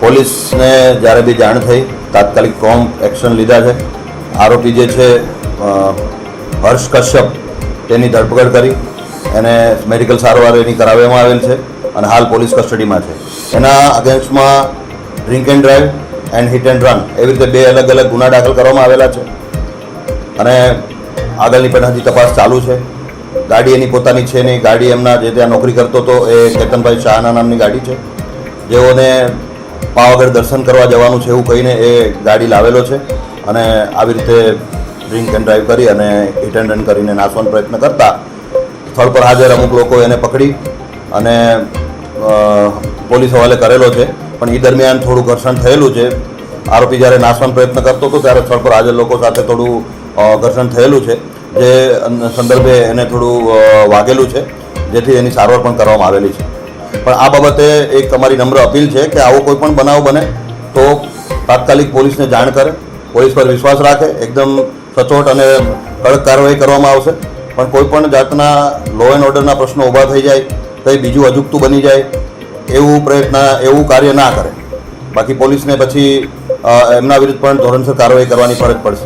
પોલીસને જ્યારે બી જાણ થઈ તાત્કાલિક પ્રોમ્પ્ટ એક્શન લીધા છે. આરોપી જે છે હર્ષ કશ્યપ તેની ધરપકડ કરી એને મેડિકલ સારવાર એની કરાવવામાં આવેલ છે અને હાલ પોલીસ કસ્ટડીમાં છે. એના અગેન્સ્ટમાં drink and drive and hit and run એવી રીતે 2 અલગ અલગ ગુના દાખલ કરવામાં આવેલા છે અને આગળની પણ હજી તપાસ ચાલુ છે. ગાડી એની પોતાની છે નહીં, ગાડી એમના જે ત્યાં નોકરી કરતો હતો એ કેતનભાઈ શાહના નામની ગાડી છે, જેઓને પાવાગઢ દર્શન કરવા જવાનું છે એવું કહીને એ ગાડી લાવેલો છે અને આવી રીતે ડ્રિંક એન્ડ ડ્રાઈવ કરી અને હિટ એન્ડ રન કરીને નાસવાનો પ્રયત્ન કરતા સ્થળ પર હાજર અમુક લોકો એને પકડી અને પોલીસ હવાલે કરેલો છે. પણ એ દરમિયાન થોડું ઘર્ષણ થયેલું છે. આરોપી જ્યારે નાસવાનો પ્રયત્ન કરતો હતો ત્યારે સ્થળ પર હાજર લોકો સાથે થોડું ઘર્ષણ થયેલું છે, જે સંદર્ભે એને થોડું વાગેલું છે, જેથી એની સારવાર પણ કરવામાં આવેલી છે. પણ આ બાબતે એક અમારી નમ્ર અપીલ છે કે આવો કોઈ પણ બનાવ બને તો તાત્કાલિક પોલીસને જાણ કરે, પોલીસ પર વિશ્વાસ રાખે, એકદમ સચોટ અને કડક કાર્યવાહી કરવામાં આવશે. પણ કોઈ પણ જાતના લો એન્ડ ઓર્ડરના પ્રશ્નો ઊભા થઈ જાય તો એ બીજું અજુગતું બની જાય એવું કાર્ય ના કરે. બાકી પોલીસને પછી એમના વિરુદ્ધ પણ ધોરણસર કાર્યવાહી કરવાની ફરજ પડશે.